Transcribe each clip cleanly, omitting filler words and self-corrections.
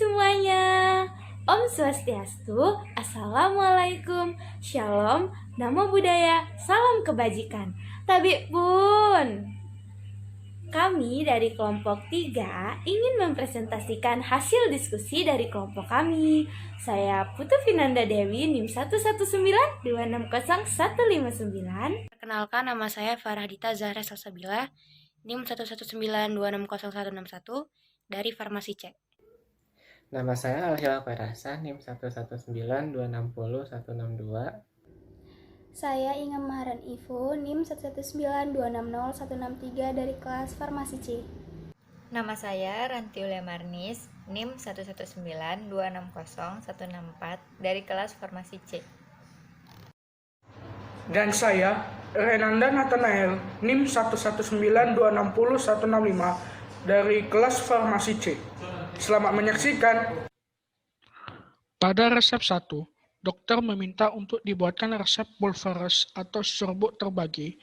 semuanya, Om Swastiastu, Assalamualaikum, Shalom, Namo Buddhaya, Salam Kebajikan. Tabik pun, kami dari kelompok 3 ingin mempresentasikan hasil diskusi dari kelompok kami. Saya Putu Vinanda Dewi, NIM 119260159. Perkenalkan, nama saya Farhadita Zahra Salsabila, NIM 119260161 dari Farmasi C. Nama saya Al-Hilal Fairasa, NIM 119260162. Saya Inga Maharan Ifu, NIM 119260163 dari kelas Farmasi C. Nama saya Ranti Ulia Marnis, NIM 119260164 dari kelas Farmasi C. Dan saya Renanda Nathanael, NIM 119260165 dari kelas Farmasi C. Selamat menyaksikan. Pada resep 1, dokter meminta untuk dibuatkan resep pulveris atau serbuk terbagi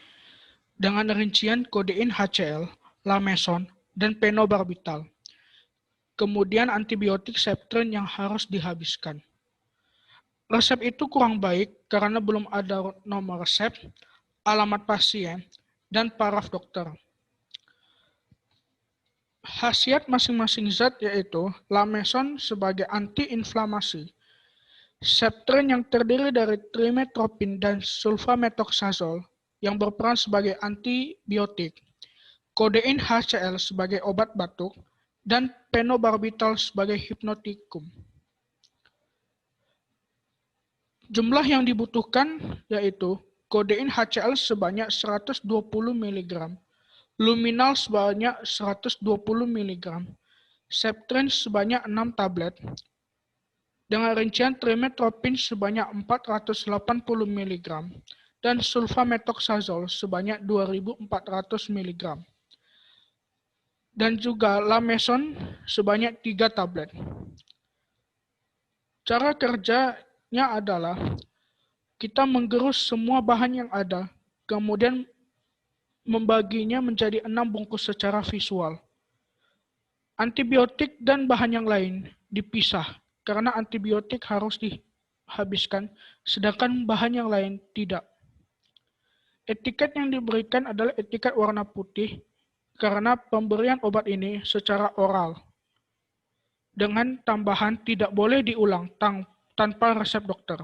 dengan rincian kodein HCl, lameson, dan penobarbital. Kemudian antibiotik Septrin yang harus dihabiskan. Resep itu kurang baik karena belum ada nomor resep, alamat pasien, dan paraf dokter. Khasiat masing-masing zat yaitu lameson sebagai antiinflamasi, Septrin yang terdiri dari trimetropin dan sulfamethoxazole yang berperan sebagai antibiotik, kodein HCl sebagai obat batuk, dan penobarbital sebagai hipnotikum. Jumlah yang dibutuhkan yaitu kodein HCl sebanyak 120 mg, luminal sebanyak 120 mg, Septrin sebanyak 6 tablet, dengan rincian trimetropin sebanyak 480 mg, dan sulfamethoxazole sebanyak 2400 mg, dan juga lameson sebanyak 3 tablet. Cara kerjanya adalah kita menggerus semua bahan yang ada, kemudian membaginya menjadi 6 bungkus secara visual. Antibiotik dan bahan yang lain dipisah karena antibiotik harus dihabiskan, sedangkan bahan yang lain tidak. Etiket yang diberikan adalah etiket warna putih karena pemberian obat ini secara oral. Dengan tambahan tidak boleh diulang tanpa resep dokter.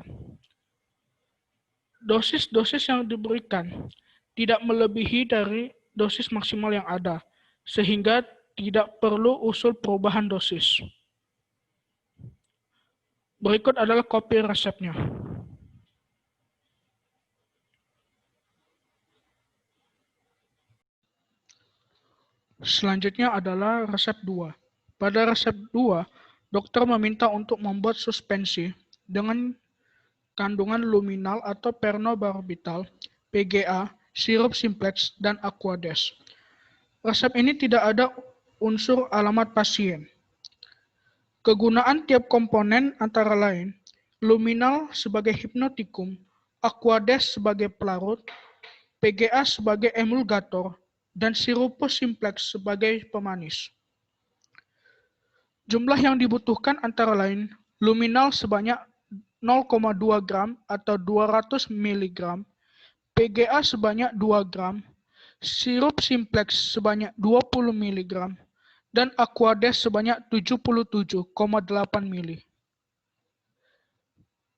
Dosis-dosis yang diberikan tidak melebihi dari dosis maksimal yang ada, sehingga tidak perlu usul perubahan dosis. Berikut adalah kopi resepnya. Selanjutnya adalah resep 2. Pada resep 2, dokter meminta untuk membuat suspensi dengan kandungan luminal atau penobarbital, PGA, sirup simplex, dan aquades. Resep ini tidak ada unsur alamat pasien. Kegunaan tiap komponen antara lain, luminal sebagai hipnotikum, aquades sebagai pelarut, PGA sebagai emulgator, dan sirupus simplex sebagai pemanis. Jumlah yang dibutuhkan antara lain, luminal sebanyak 0,2 gram atau 200 mg, PGA sebanyak 2 gram, sirup simplex sebanyak 20 mg, dan aquades sebanyak 77,8 ml.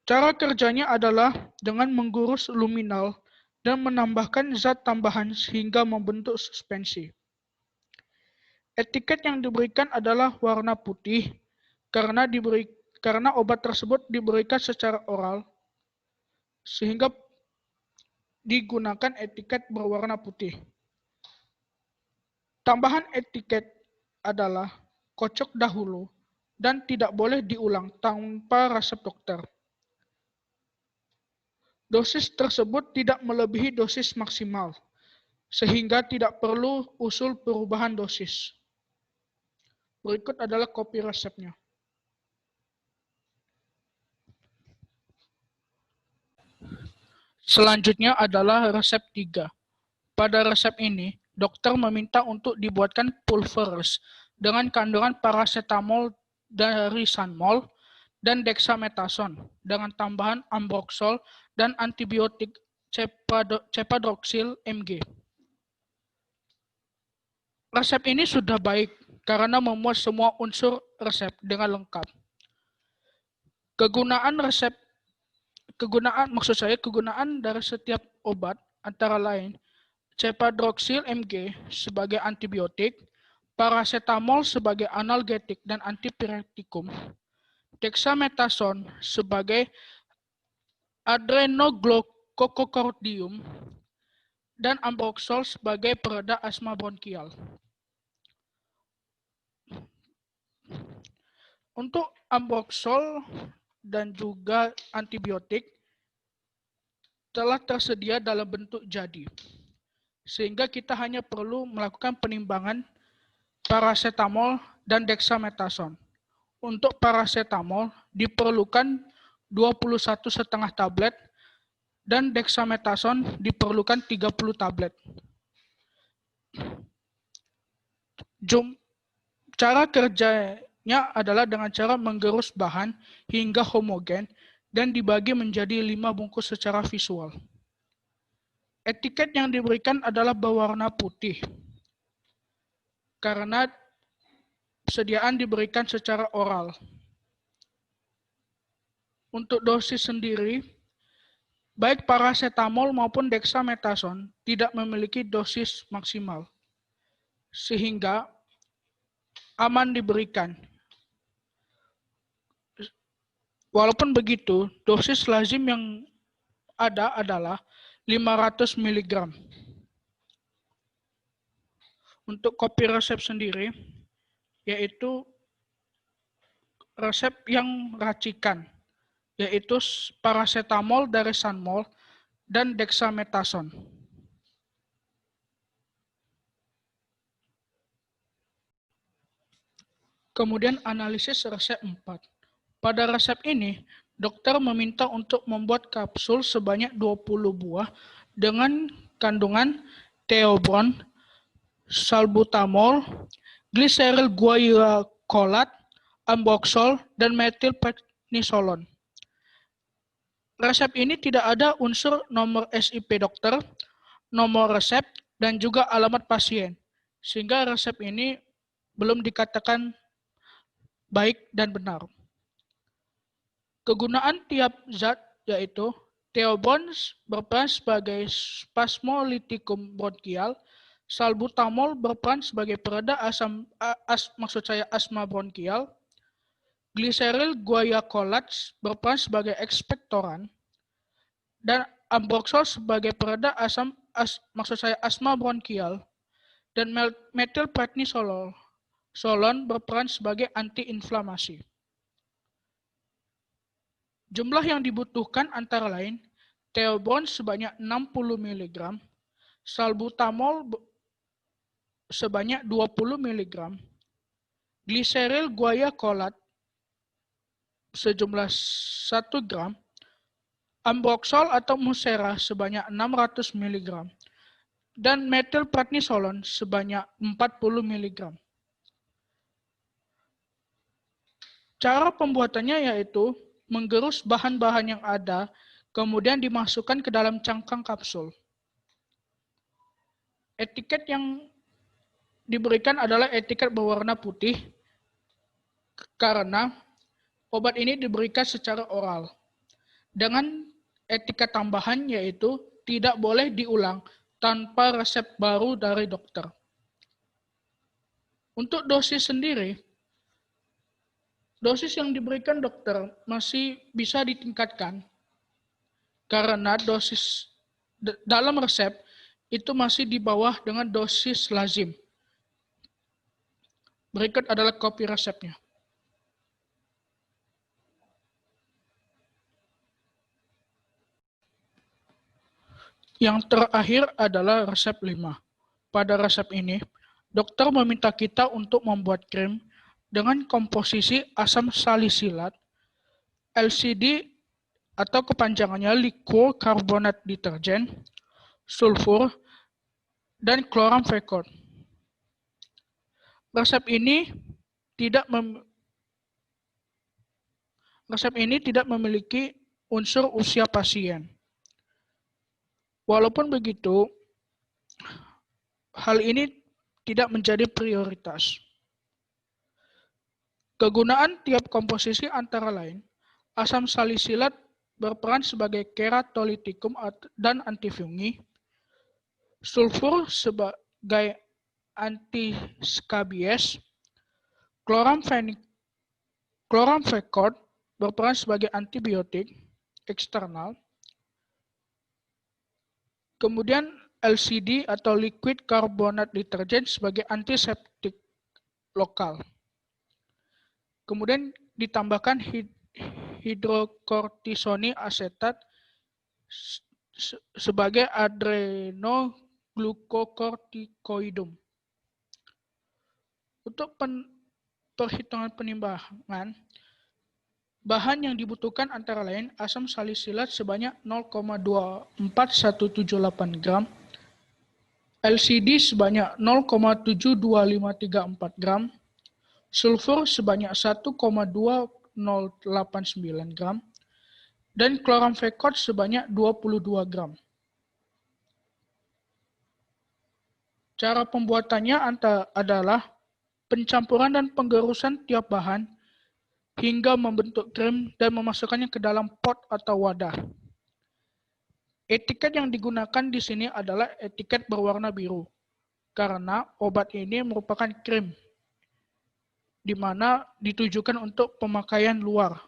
Cara kerjanya adalah dengan menggurus luminal dan menambahkan zat tambahan sehingga membentuk suspensi. Etiket yang diberikan adalah warna putih karena obat tersebut diberikan secara oral, sehingga digunakan etiket berwarna putih. Tambahan etiket adalah kocok dahulu dan tidak boleh diulang tanpa resep dokter. Dosis tersebut tidak melebihi dosis maksimal, sehingga tidak perlu usul perubahan dosis. Berikut adalah kopi resepnya. Selanjutnya adalah resep 3. Pada resep ini, dokter meminta untuk dibuatkan pulveris dengan kandungan paracetamol dari Sanmol dan dexamethasone dengan tambahan ambroxol dan antibiotik cepadroxil mg. Resep ini sudah baik karena memuat semua unsur resep dengan lengkap. Kegunaan dari setiap obat antara lain cepadroxil mg sebagai antibiotik, paracetamol sebagai analgetik dan antipiretikum, dexamethasone sebagai adrenoglucocorticoid, dan ambroxol sebagai pereda asma bronkial. Untuk ambroxol dan juga antibiotik telah tersedia dalam bentuk jadi, sehingga kita hanya perlu melakukan penimbangan paracetamol dan dexamethasone. Untuk paracetamol diperlukan 21,5 tablet dan dexamethasone diperlukan 30 tablet. Cara kerjanya adalah dengan cara menggerus bahan hingga homogen dan dibagi menjadi 5 bungkus secara visual. Etiket yang diberikan adalah berwarna putih karena sediaan diberikan secara oral. Untuk dosis sendiri, baik paracetamol maupun dexamethasone tidak memiliki dosis maksimal, sehingga aman diberikan. Walaupun begitu, dosis lazim yang ada adalah 500 mg. Untuk kopi resep sendiri, yaitu resep yang racikan, yaitu paracetamol dari Sanmol dan dexamethasone. Kemudian analisis resep 4. Pada resep ini, dokter meminta untuk membuat kapsul sebanyak 20 buah dengan kandungan theobromine, salbutamol, glyceryl guaiacolat, ambroxol, dan methylprednisolone. Resep ini tidak ada unsur nomor SIP dokter, nomor resep, dan juga alamat pasien, sehingga resep ini belum dikatakan baik dan benar. Kegunaan tiap zat yaitu theobromine berperan sebagai spasmolytikum bronkial, salbutamol berperan sebagai pereda asma bronkial, glyceryl guaiacolat berperan sebagai ekspektoran, dan ambroxol sebagai pereda asma bronkial, dan methylprednisolone berperan sebagai antiinflamasi. Jumlah yang dibutuhkan antara lain theobromine sebanyak 60 mg, salbutamol sebanyak 20 mg, glyceryl guaiacolat sejumlah 1 gram, ambroxol atau musera sebanyak 600 mg, dan methylprednisolone sebanyak 40 mg. Cara pembuatannya yaitu menggerus bahan-bahan yang ada, kemudian dimasukkan ke dalam cangkang kapsul. Etiket yang diberikan adalah etiket berwarna putih karena obat ini diberikan secara oral. Dengan etiket tambahan yaitu tidak boleh diulang tanpa resep baru dari dokter. Untuk dosis sendiri, dosis yang diberikan dokter masih bisa ditingkatkan karena dosis dalam resep itu masih di bawah dengan dosis lazim. Berikut adalah kopi resepnya. Yang terakhir adalah resep 5. Pada resep ini, dokter meminta kita untuk membuat krim dengan komposisi asam salisilat, LCD atau kepanjangannya liquor carbonate deterjen, sulfur, dan chloramphenicol. Resep ini tidak Resep ini tidak memiliki unsur usia pasien. Walaupun begitu, hal ini tidak menjadi prioritas. Kegunaan tiap komposisi antara lain, asam salisilat berperan sebagai keratolitikum dan antifungi, sulfur sebagai antiskabies, chloramphenicol berperan sebagai antibiotik eksternal, kemudian LCD atau liquid carbonate deterjen sebagai antiseptik lokal. Kemudian ditambahkan hidrokortisoni asetat sebagai adrenoglukokortikoidum. Untuk perhitungan penimbangan, bahan yang dibutuhkan antara lain asam salisilat sebanyak 0,24178 gram, LCD sebanyak 0,72534 gram, sulfur sebanyak 1,2089 gram, dan chloramphenicol sebanyak 22 gram. Cara pembuatannya adalah pencampuran dan penggerusan tiap bahan hingga membentuk krim dan memasukkannya ke dalam pot atau wadah. Etiket yang digunakan di sini adalah etiket berwarna biru, karena obat ini merupakan krim, di mana ditujukan untuk pemakaian luar.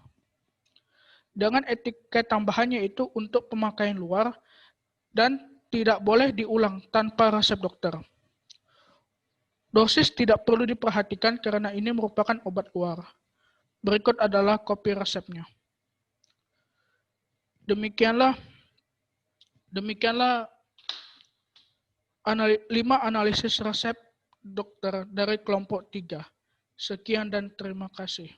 Dengan etiket tambahannya itu untuk pemakaian luar dan tidak boleh diulang tanpa resep dokter. Dosis tidak perlu diperhatikan karena ini merupakan obat luar. Berikut adalah kopi resepnya. Demikianlah 5 analisis resep dokter dari kelompok 3. Sekian dan terima kasih.